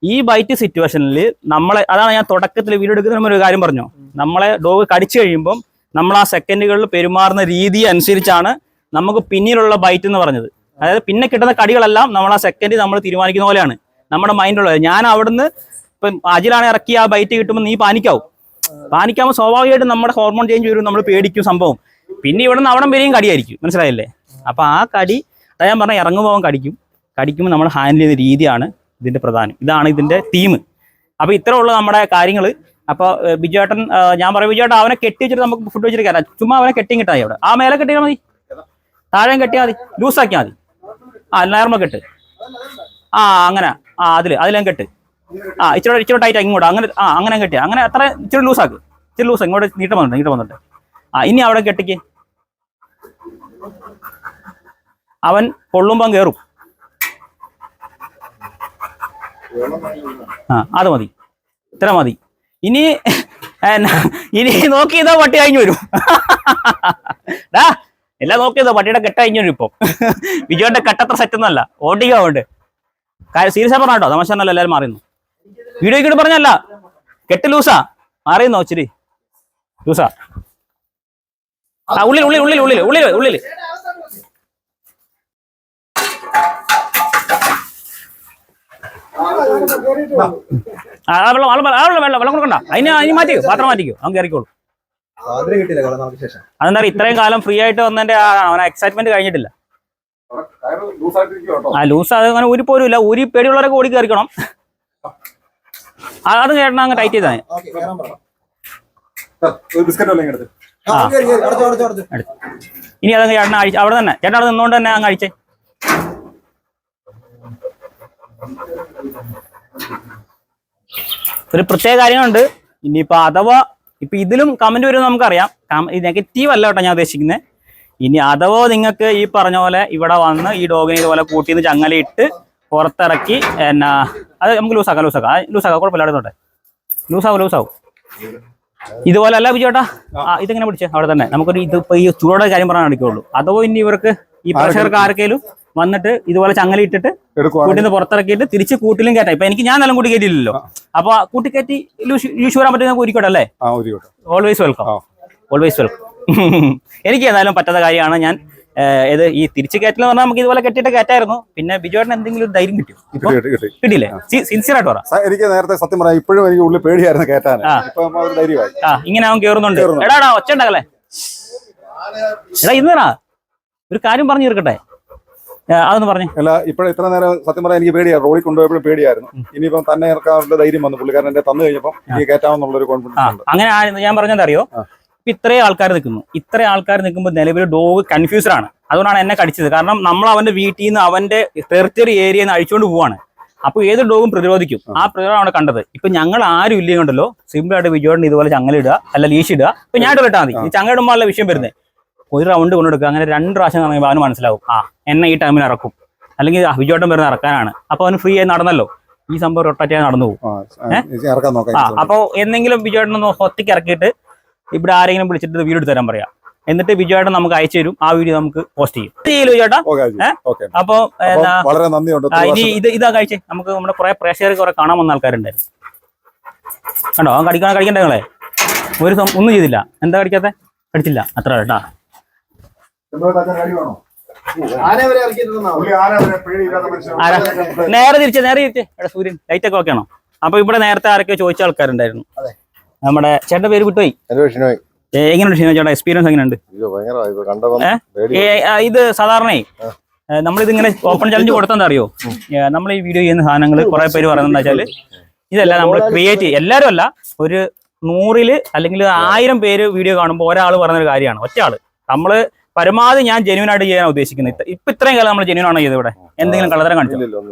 ഈ ബൈറ്റ് സിറ്റുവേഷനിൽ നമ്മളെ, അതാണ് ഞാൻ തുടക്കത്തിൽ വീഡിയോ എടുക്കുന്ന ഒരു കാര്യം പറഞ്ഞു. നമ്മളെ ഡോഗ് കടിച്ചു കഴിയുമ്പം നമ്മൾ ആ സെക്കൻഡുകളിൽ പെരുമാറുന്ന രീതി അനുസരിച്ചാണ് നമുക്ക് പിന്നിലുള്ള ബൈറ്റ് എന്ന് പറഞ്ഞത്. അതായത് പിന്നെ കിട്ടുന്ന കടികളെല്ലാം നമ്മൾ ആ സെക്കൻഡ് നമ്മൾ തീരുമാനിക്കുന്ന പോലെയാണ് നമ്മുടെ മൈൻഡിലുള്ളത്. ഞാൻ അവിടുന്ന് ഇപ്പം അജിലാണ് ഇറക്കി ആ ബൈറ്റ് കിട്ടുമ്പോൾ നീ പാനിക്കാവുമ്പോൾ സ്വാഭാവികമായിട്ടും നമ്മുടെ ഹോർമോൺ ചേഞ്ച് വരും, നമ്മൾ പേടിക്കും സംഭവം. പിന്നെ ഇവിടെ നിന്ന് അവിടം വരെയും കടിയായിരിക്കും, മനസ്സിലായില്ലേ? അപ്പൊ ആ കടി അതാ ഞാൻ പറഞ്ഞ ഇറങ്ങുമ്പോൾ കടിക്കുമ്പോൾ നമ്മൾ ഹാൻഡിൽ ചെയ്യുന്ന രീതിയാണ് ഇതിന്റെ പ്രധാനം. ഇതാണ് ഇതിന്റെ തീം. അപ്പൊ ഇത്രയുള്ള നമ്മുടെ കാര്യങ്ങൾ. അപ്പൊ ബിജുവേട്ടൻ ഞാൻ പറയും, ബിജുവേട്ടൻ അവനെ കെട്ടി വെച്ചിട്ട് നമുക്ക് ഫുഡ് വെച്ചിട്ട് കയറാം. ചുമ്മാ അവനെ കെട്ടിയും കിട്ടായി അവിടെ. ആ മേലെ കെട്ടിയാൽ മതി, താഴെയും കെട്ടിയാൽ മതി, ലൂസാക്കിയാൽ മതി. നോർമൽ കെട്ട്. അങ്ങനെ അതിലും കെട്ട്. ഇച്ചിരി ടൈറ്റ് ഇങ്ങോട്ട് അങ്ങനെ കെട്ടിയ അങ്ങനെ അത്ര ഇച്ചിരി ലൂസാക്ക്. ഇച്ചിരി ലൂസ് ഇങ്ങോട്ട് നീട്ടം വന്നിട്ട് ഇനി അവിടെ കെട്ടിക്ക്. അവൻ പൊള്ളുമ്പം കയറും. അത് മതി, ഇത്ര മതി. ഇനി നോക്കിയതോ പട്ടി കഴിഞ്ഞു വരും. എല്ലാം നോക്കിയതോ പട്ടിയുടെ കെട്ട കഴിഞ്ഞു വരും. ഇപ്പം വിജയോന്റെ കെട്ടത്ര സെറ്റൊന്നല്ല, ഓടിക്കാവുണ്ട്. സീരിയസ് പറഞ്ഞോ, തമാശന്നല്ല, എല്ലാവരും മാറിയുന്നു. വീഡിയോയ്ക്ക് പറഞ്ഞല്ല, കെട്ട് ലൂസാ മാറിയുന്നോ? ഇച്ചിരി ലൂസാ. ഉള്ളിൽ വെള്ളം കൊടുക്കണ്ട. അതിന് മാറ്റിക്കോ, പാത്രം മാറ്റിക്കോ, അവൻ കയറിക്കോളൂ. അതെന്താ ഇത്രയും കാലം ഫ്രീ ആയിട്ട് വന്നതിന്റെ അവനെ എക്സൈറ്റ്മെന്റ് കഴിഞ്ഞിട്ടില്ല. ലൂസ് അത് അങ്ങനെ ഊരി പോരുമില്ല. ഊരി പേടിയുള്ളവരൊക്കെ ഓടി കയറിക്കണം. അത് ചേട്ടൻ അങ്ങ് ടൈറ്റ് ചെയ്താൽ ഇനി അതങ്ങ് ചേട്ടൻ അവിടെ തന്നെ ചേട്ടൻ അവിടെ നിന്നുകൊണ്ട് തന്നെ അങ്ങ് അഴിച്ചേ. ഒരു പ്രത്യേക കാര്യമുണ്ട്. ഇനിയിപ്പോ അഥവാ ഇപ്പൊ ഇതിലും കമന്റ് വരും നമുക്കറിയാം. നെഗറ്റീവ് അല്ല കേട്ടോ ഞാൻ ഉദ്ദേശിക്കുന്നത്. ഇനി അഥവാ നിങ്ങൾക്ക് ഈ പറഞ്ഞ പോലെ ഇവിടെ വന്ന് ഈ ഡോഗിനെ ഇതുപോലെ കൂട്ടിന്ന് ചങ്ങലയിട്ട് പുറത്തിറക്കി അത് നമുക്ക് ലൂസാക്കാം കുഴപ്പമില്ല. അടുത്തോട്ടെ ലൂസാവും. ഇതുപോലെ അല്ല ബിജുവേട്ടാ, ഇതിങ്ങനെ പിടിച്ചേ അവിടെ തന്നെ. നമുക്കൊരു ഇതിപ്പോ ഈ ചൂടോടെ കാര്യം പറയാൻ അടിക്കുള്ളൂ. അഥവാ ഇനി ഇവർക്ക് ഈ പ്രഷർക്ക് ആർക്കെങ്കിലും വന്നിട്ട് ഇതുപോലെ ചങ്ങല ഇട്ടിട്ട് കൂട്ടിന്ന് പുറത്തിറക്കിയിട്ട് തിരിച്ച് കൂട്ടിലും കയറ്റാം. ഇപ്പൊ എനിക്ക് ഞാൻ നല്ല കൂട്ടി കയറ്റിയില്ലല്ലോ. അപ്പൊ കൂട്ടി കയറ്റി യൂസ് വരാൻ പറ്റുന്ന ഊരിക്കോട്ടെ അല്ലേ? Always welcome. എനിക്ക് ഏതായാലും പറ്റാത്ത കാര്യമാണ്. ഞാൻ ഈ തിരിച്ചു കയറ്റൽ എന്ന് പറഞ്ഞാൽ നമുക്ക് ഇതുപോലെ കെട്ടിയിട്ട് കയറ്റായിരുന്നു. പിന്നെ ബിജുവേട്ടൻ എന്തെങ്കിലും ഒരു ധൈര്യം കിട്ടിയില്ലേ? സിൻസിയർ ആയിട്ട് പറ. എനിക്ക് നേരത്തെ സത്യം പറയാം, ഇപ്പോഴും എനിക്ക് ഉള്ളിൽ പേടിയായിരുന്നു കയറ്റാൻ. ഇങ്ങനെ അവൻ കേറുന്നുണ്ട്. എടാ ഒച്ച ഉണ്ടാകല്ലേ? എടാ ഇന്നാ ഒരു കാര്യം പറഞ്ഞു തീർക്കട്ടെ. അതൊന്ന് പറഞ്ഞു. അല്ല ഇപ്പോഴും ഇത്ര നേരം സത്യം പറയാൻ എനിക്ക് പേടിയാണ്, റോഡിൽ കൊണ്ടുപോയപ്പോഴും പേടിയായിരുന്നു. ഇനിയിപ്പം തന്നെ ഇറക്കാനുള്ള ധൈര്യം വന്നു, പുള്ളിക്കാരൻ എന്റെ തന്നു കഴിഞ്ഞപ്പോൾ എനിക്ക് കയറ്റാമെന്നുള്ളൊരു കോൺഫിഡൻസ് ഉണ്ട്. അങ്ങനെ ഞാൻ പറഞ്ഞത് അറിയോ, ഇപ്പൊ ഇത്രയും ആൾക്കാർ നിൽക്കുന്നു, ഇത്രയും ആൾക്കാർ നിൽക്കുമ്പോൾ നിലവിൽ ഡോഗ് കൺഫ്യൂസ്ഡ് ആണ്. അതുകൊണ്ടാണ് എന്നെ കടിച്ചത്. കാരണം നമ്മൾ അവന്റെ വീട്ടിൽ നിന്ന് അവന്റെ ടെറിറ്ററി ഏരിയയിൽ നിന്ന് അഴിച്ചുകൊണ്ട് പോവാണ്. അപ്പൊ ഏത് ഡോഗും പ്രതിരോധിക്കും. ആ പ്രതിരോധം അവിടെ കണ്ടത്. ഇപ്പൊ ഞങ്ങൾ ആരും ഇല്ലേ കണ്ടല്ലോ, സിമ്പിൾ ആയിട്ട് വിജയോടിന് ഇതുപോലെ ചങ്ങലിടുക, അല്ല ലീഷ് ഇടുക. ഇപ്പൊ ഞാൻ ഇട്ടാൽ മതി. ഈ ചങ്ങലിടുമ്പോഴല്ല വിഷയം വരുന്നത്. ഒരു റൗണ്ട് കൊണ്ടെടുക്കുക, അങ്ങനെ 2 പ്രാവശ്യം നടക്കുമ്പോൾ അവന് മനസ്സിലാവും എന്നെ ഈ ടൈമിൽ ഇറക്കും, അല്ലെങ്കിൽ വിജയോട്ടം വരുന്ന ഇറക്കാനാണ്. അപ്പൊ അവന് ഫ്രീ ആയി നടന്നല്ലോ, ഈ സംഭവം റൊട്ടാറ്റ് നടന്നു പോകും. അപ്പൊ എന്തെങ്കിലും വിജയോട്ടനൊന്ന് ഒറ്റയ്ക്ക് ഇറക്കിയിട്ട് ഇവിടെ ആരെങ്കിലും വിളിച്ചിട്ട് വീഡിയോ എടുത്ത് തരാൻ പറയാം. എന്നിട്ട് വിജയോട്ടൻ നമുക്ക് അയച്ചു തരും. ആ വീഡിയോ നമുക്ക് പോസ്റ്റ് ചെയ്യും. വിജയോട്ടാ അപ്പൊ വളരെ നന്ദിയുണ്ട്. ഇനി ഇതാ കഴിച്ചേ. നമുക്ക് നമ്മുടെ കുറെ പ്രേക്ഷകർ കുറെ കാണാൻ വന്ന ആൾക്കാരുണ്ടായിരുന്നു. കണ്ടോ, അവൻ കടിക്കണ്ടേ നിങ്ങളെ? ഒന്നും ചെയ്തില്ല. എന്താ കടിക്കാത്ത? കടിച്ചില്ല, അത്ര കേട്ടാ. നേരെ തിരിച്ചേ ഇവിടെ സൂര്യൻ ലൈറ്റ് ഒക്കെ ഓക്കെയാണോ? അപ്പൊ ഇവിടെ നേരത്തെ ആരൊക്കെ ചോദിച്ച ആൾക്കാരുണ്ടായിരുന്നു. നമ്മുടെ ചേട്ടന്റെ പേര് വിട്ടുപോയി. എങ്ങനെയുണ്ട് ഷീന ചേട്ടാ, എക്സ്പീരിയൻസ് എങ്ങനെയുണ്ട്? ഇത് സാധാരണ നമ്മളിതിങ്ങനെ ഓപ്പൺ ചലഞ്ച് കൊടുത്തെന്താ അറിയോ, നമ്മൾ ഈ വീഡിയോ ചെയ്യുന്ന സാധനങ്ങൾ കുറെ പേര് പറയുന്നത് വെച്ചാല് ഇതെല്ലാം നമ്മൾ ക്രിയേറ്റ് എല്ലാവരും അല്ല, ഒരു 100 അല്ലെങ്കിൽ 1000 പേര് വീഡിയോ കാണുമ്പോൾ ഒരാൾ പറഞ്ഞൊരു കാര്യമാണ്. ഒറ്റ ആള്. നമ്മള് പരമാവധി ഞാൻ ജെന്യൂൻ ആയിട്ട് ചെയ്യാൻ ഉദ്ദേശിക്കുന്നത്. ഇപ്പൊ ഇത്രയും കാലം നമ്മൾ ജെന്യൂൻ ആണോ ചെയ്തത്? ഇവിടെ എന്തെങ്കിലും കള്ളത്തരം കാണിച്ചില്ല?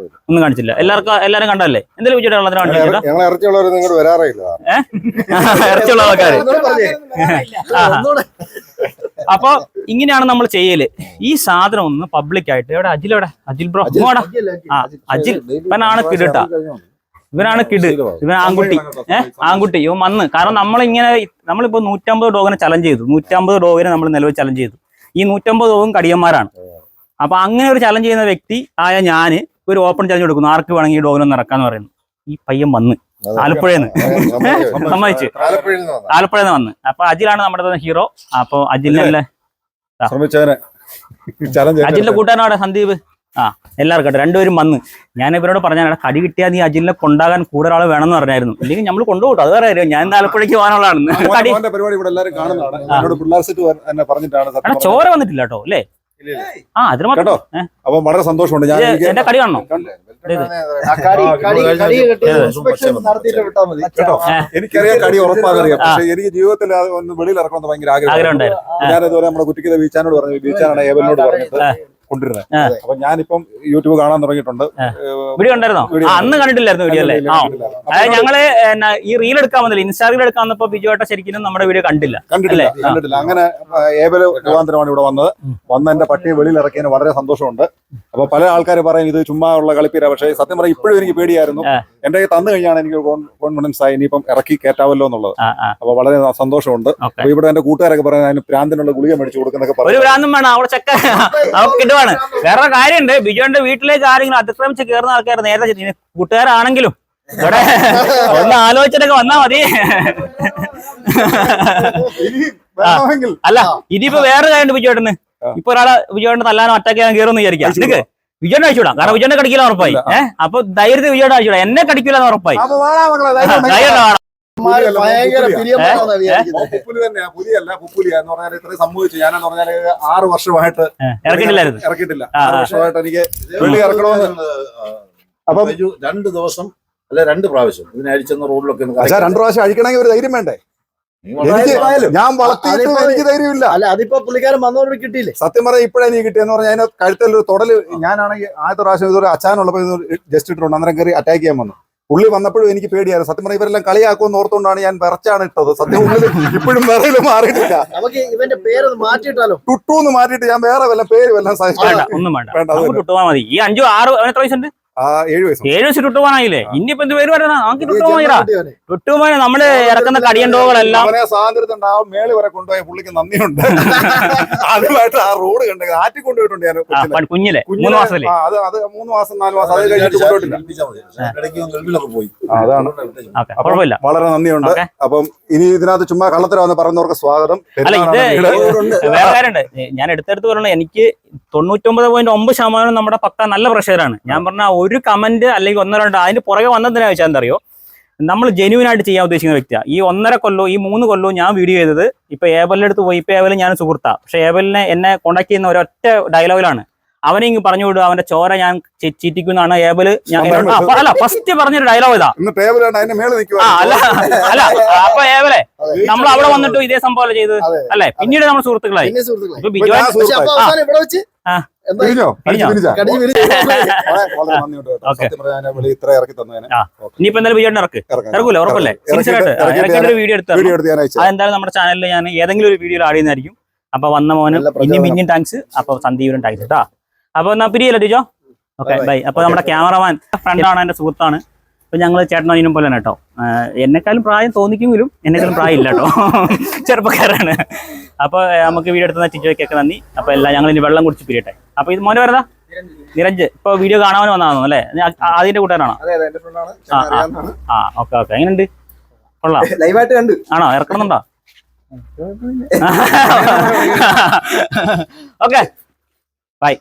ഒന്നും കാണിച്ചില്ല. എല്ലാരും കണ്ടല്ലേ? എന്തെങ്കിലും വിജയുടെ കള്ളത്തരം കാണിച്ചില്ല? ഇറച്ചിയുള്ള ആൾക്കാര്. അപ്പൊ ഇങ്ങനെയാണ് നമ്മൾ ചെയ്യല്. ഈ സാധനം ഒന്ന് പബ്ലിക് ആയിട്ട് അജിൽ ബ്രോ അജിൽ ഇവനാണ് കിടുട്ടാ. ഇവനാണ് കിഡ്. ഇവൻ ആൺകുട്ടി. ഇവൻ വന്ന്. കാരണം നമ്മളിപ്പോ 150 ഡോഗിനെ ചലഞ്ച് ചെയ്തു. 150 ഡോഗിനെ നമ്മൾ നിലവിൽ ചലഞ്ച് ചെയ്തു. ഈ 150 ഡോഗും കടിയന്മാരാണ്. അപ്പൊ അങ്ങനെ ഒരു ചലഞ്ച് ചെയ്യുന്ന വ്യക്തി ആയ ഞാന് ഒരു ഓപ്പൺ ചലഞ്ച് കൊടുക്കുന്നു. ആർക്ക് വേണമെങ്കിൽ ഈ ഡോഗിനൊന്ന് ഇറക്കാന്ന് പറയുന്നു. ഈ പയ്യൻ വന്ന് ആലപ്പുഴന്ന് സമ്മതിച്ചു. ആലപ്പുഴന്ന് വന്ന്. അപ്പൊ അജിലാണ് നമ്മുടെ ഹീറോ. അപ്പൊ അജിലിനല്ലേ അജിലിന്റെ കൂട്ടുകാരനാണ് സന്ദീപ്. എല്ലാവർക്കും കേട്ടോ. രണ്ടുപേരും വന്ന്. ഞാൻ ഇവരോട് പറഞ്ഞാൽ കടി കിട്ടിയാൽ നീ അജിലിനെ കൊണ്ടാകാൻ കൂടെ ഒരാൾ വേണമെന്ന് പറഞ്ഞായിരുന്നു. ഇല്ലെങ്കിൽ നമ്മൾ കൊണ്ടുപോകും. അത് വേറെ കാര്യം. ഞാൻ ആലപ്പുഴയ്ക്ക് പോകാനുള്ളതാണ്. ചോര വന്നിട്ടില്ല കേട്ടോ അല്ലേ? അതിന് മാത്രം. അപ്പൊ വളരെ സന്തോഷമുണ്ട്. എന്റെ കടി കാണണോ? എനിക്കറിയാം കടി ഉറപ്പാകറിയാം. പക്ഷെ എനിക്ക് ജീവിതത്തിൽ ഒന്ന് വെളിയിൽ ഇറക്കണമെന്ന് ഭയങ്കര ആഗ്രഹം ഉണ്ടായിരുന്നു. ഞാനതുപോലെ നമ്മുടെ കുറ്റിക്കര ബീച്ചാനോട് പറഞ്ഞു, ബീച്ചാനാണ് ഏവലിനോട് പറഞ്ഞിട്ട് കൊണ്ടുവരുന്നത്. അപ്പൊ ഞാനിപ്പം യൂട്യൂബ് കാണാൻ തുടങ്ങിയിട്ടുണ്ട്. വീഡിയോ ഉണ്ടായിരുന്നോ? അന്ന് കണ്ടിട്ടില്ലായിരുന്നു വീഡിയോ അല്ലേ? അതായത് ഞങ്ങള് ഈ റീൽ എടുക്കാൻ വന്നില്ല, ഇൻസ്റ്റാ റീൽ എടുക്കാൻ വന്നപ്പോ ബിജുവേട്ട ശരിക്കും നമ്മുടെ വീഡിയോ കണ്ടില്ല. അങ്ങനെ ഏവല് മുഖാന്തരമാണ് ഇവിടെ വന്ന് എന്റെ പട്ടിയെ വെളിയിൽ ഇറക്കിയതിന് വളരെ സന്തോഷമുണ്ട്. അപ്പൊ പല ആൾക്കാർ പറയും ഇത് ചുമ്മാ ഉള്ള കളിപ്പീര. പക്ഷേ സത്യം പറയാം ഇപ്പോഴും എനിക്ക് പേടിയായിരുന്നു. എന്റെ കയ്യിൽ തന്നു കഴിഞ്ഞാണ് എനിക്ക് കോൺഫിഡൻസ് ആയി ഇനിയിപ്പം ഇറക്കി കയറ്റാവല്ലോ എന്നുള്ളത്. അപ്പൊ വളരെ സന്തോഷമുണ്ട്. അപ്പൊ ഇവിടെ എന്റെ കൂട്ടുകാരൊക്കെ പറയുന്നത് അതിന് പ്രാന്തിനുള്ള ഗുളിക മേടിച്ചു കൊടുക്കുന്നൊക്കെ പറയും. വേറെ കാര്യമുണ്ട്. ബിജുവിന്റെ വീട്ടിലേക്ക് ആരെങ്കിലും അതിക്രമിച്ച് കയറുന്ന ആൾക്കാർ നേരത്തെ കൂട്ടുകാരാണെങ്കിലും ഇവിടെ ഒന്ന് ആലോചിച്ചിട്ടൊക്കെ വന്നാ മതി. അല്ല ഇനിയിപ്പോ വേറെ കാര്യമുണ്ട് ബിജുവേട്ടന്. ഇപ്പൊ ഒരാളെ വിജയോട്ട് തല്ലാനോ അറ്റാക്ക് ചെയ്യാൻ കയറുമെന്ന് വിചാരിക്കാം. നിനക്ക് വിജയനെ അയച്ചുവിടാം. കാരണം വിജയനെ കടിക്കില്ല ഉറപ്പായി. അപ്പൊ ധൈര്യത്തിൽ വിജയോട്ട് അയച്ചുവിടാം. എന്നെ കടിക്കില്ല എന്ന് ഉറപ്പായി. സംഭവിച്ചു. ഞാനെന്ന് പറഞ്ഞാല് 6 വർഷമായിട്ട് ഇറക്കിയിട്ടില്ല. 6 വർഷമായിട്ട് എനിക്ക് വെള്ളി ഇറക്കണമെന്ന്. അപ്പൊ 2 ദിവസം അല്ലെ 2 പ്രാവശ്യം ഇതിനെ അഴിച്ചെന്ന റോഡിലൊക്കെ 2 പ്രാവശ്യം അഴിക്കണമെങ്കിൽ ഒരു ധൈര്യം വേണ്ടേ? ഞാൻ വളർത്തിയിട്ട് എനിക്ക് ധൈര്യമില്ല. അല്ല അതിപ്പോ പുള്ളിക്കാരൻ വന്നോട് കിട്ടിയില്ലേ? സത്യം പറയാം ഇപ്പഴേ എനിക്ക് കിട്ടിയെന്ന് പറഞ്ഞാൽ അതിന് കഴുത്തിൽ ഒരു തൊടല്. ഞാനാണെങ്കിൽ ആദ്യത്തെ പ്രാവശ്യം ഇതൊരു അച്ഛനുള്ളപ്പോ ജസ്റ്റ് ഇട്ടിട്ടുണ്ട്. അന്നേരം കയറി അറ്റാക്ക് ചെയ്യാൻ വന്നു. പുള്ളി വന്നപ്പോഴും എനിക്ക് പേടിയായിരുന്നു. സത്യം പറഞ്ഞാൽ ഇവരെല്ലാം കളിയാക്കുമെന്ന് ഓർത്തുകൊണ്ടാണ് ഞാൻ വിറച്ചാണ് ഇട്ടത്. സത്യം ഉള്ളിൽ ഇപ്പോഴും വിറയില് മാറിയിട്ടില്ല. നമുക്ക് ഇവന്റെ പേരൊന്ന് മാറ്റിയിട്ടാലോ? ടുട്ടൂന്ന് മാറ്റിയിട്ട് ഞാൻ വേറെ വല്ല പേര് വല്ല മതി. ഈ 5, 6 എത്ര വയസ്സുണ്ട്? 7 വയസ്സ്. 7 വയസ്സ് ടുട്ടുപോകാനായില്ലേ? ഇനിയിപ്പോ എന്ത് പേര് പറയുന്ന ടുട്ടുപോകാൻ നമ്മള് ഇറക്കുന്ന കടിയണ്ടോകളെല്ലാം സ്വാതന്ത്ര്യത്തിണ്ടാവും. മേളി വരെ കൊണ്ടുപോയ പുള്ളിക്ക് നന്ദിയുണ്ട്. ആദ്യമായിട്ട് ആ റോഡ് കണ്ടത് ആറ്റി കൊണ്ടുപോയിട്ടുണ്ട് ഞാൻ കുഞ്ഞിലെ 3 മാസത്തില്. അത് 3 മാസം 4 മാസം അത് കഴിഞ്ഞിട്ട് കൊണ്ടുപോയിട്ടില്ല. അതാണ്. കുഴപ്പമില്ല. വളരെ നന്ദിയുണ്ട്. അപ്പം ഇനി ഇതിനകത്ത് ചുമ്മാ കള്ളത്തരവെന്ന് പറയുന്നവർക്ക് സ്വാഗതം. അല്ല ഇത് വേറെ കാര്യമുണ്ട്. ഞാൻ എടുത്തെടുത്ത് പറയണത് എനിക്ക് 99.9% നമ്മുടെ പക്ക നല്ല പ്രഷറാണ്. ഞാൻ പറഞ്ഞ ഒരു കമന്റ് അല്ലെങ്കിൽ 1-2 അതിന്റെ പുറകെ വന്നതിനാ വെച്ചാൽ എന്താ അറിയോ, നമ്മൾ ജെന്യൂൻ ആയിട്ട് ചെയ്യാൻ ഉദ്ദേശിക്കുന്ന വ്യക്തിയാണ്. ഈ 1.5 കൊല്ലവും ഈ 3 കൊല്ലവും ഞാൻ വീഡിയോ ചെയ്തത് ഇപ്പൊ ഏബലിന്റെ അടുത്ത് പോയി. ഇപ്പൊ ഏബലിൽ ഞാൻ സുഹൃത്താ. പക്ഷെ ഏബലിനെ എന്നെ കോണ്ടാക്ട് ചെയ്യുന്ന ഒരൊറ്റ ഡയലോഗിലാണ് അവനെ ഇങ്ങ് പറഞ്ഞു വിടും അവന്റെ ചോര ഞാൻ ചീറ്റിക്കുന്നാണ് ഏബല് ഞാൻ സ്വന്തം അല്ല ഫസ്റ്റ് പറഞ്ഞൊരു ഡയലോഗ് ഇതാ. ഇന്ന് ടേബിൾ ആണ് അതിന്റെ മേളിൽ നിൽക്കുക. അല്ല അപ്പൊ ഏബലെ നമ്മൾ അവിടെ വന്നിട്ട് ഇതേ സംഭവം ചെയ്തത് അല്ലേ? പിന്നീട് നമ്മൾ സുഹൃത്തുക്കളായി. ഇപ്പൊ ബിജു ഇത്ര ഇറക്കി തന്നതിന് ഇനിയിപ്പോ എന്തായാലും ബിജുവിനെ ഇറക്കൂല ഉറപ്പല്ലേ? സിൻസിയറായിട്ട് ഇറക്കിയിട്ട് ഒരു വീഡിയോ എടുത്ത് അതെന്തായാലും നമ്മുടെ ചാനലിൽ ഞാൻ ഏതെങ്കിലും ഒരു വീഡിയോയിൽ ആഡ് ചെയ്യുന്നതായിരിക്കും. അപ്പൊ വന്ന മോനും പിന്നെയും താങ്ക്സ്. അപ്പൊ സന്ദീപിനും താങ്ക്സ് കേട്ടാ. അപ്പൊ എന്നാ പിരിയല്ലോ ടീച്ചോ. Okay bye. അപ്പൊ നമ്മുടെ ക്യാമറമാൻ ഫ്രണ്ടാണ്, എന്റെ സുഹൃത്താണ്. അപ്പൊ ഞങ്ങള് ചേട്ടനും പോലെ തന്നെ കേട്ടോ. എന്നെക്കാളും പ്രായം തോന്നിക്കുമെങ്കിലും എന്നെക്കാളും പ്രായം ഇല്ല കേട്ടോ. ചെറുപ്പക്കാരാണ്. അപ്പൊ നമുക്ക് വീഡിയോ എടുത്തുന്ന ടീച്ചോയ്ക്കൊക്കെ നന്ദി. അപ്പൊ എല്ലാം ഞങ്ങൾ ഇനി വെള്ളം കുടിച്ച് പിരിയട്ടെ. അപ്പൊ ഇത് മോനെ വരുന്നതാ നിരഞ്ജ്. ഇപ്പൊ വീഡിയോ കാണാൻ വന്നതാണോ അല്ലേ? ആദ്യത്തെ കൂട്ടുകാരാണോ? Okay okay. എങ്ങനെയുണ്ട്? കൊള്ളാം. ലൈവായിട്ട് കണ്ടു. ആണോ? ഇറക്കണമെന്നുണ്ടോ? Okay by.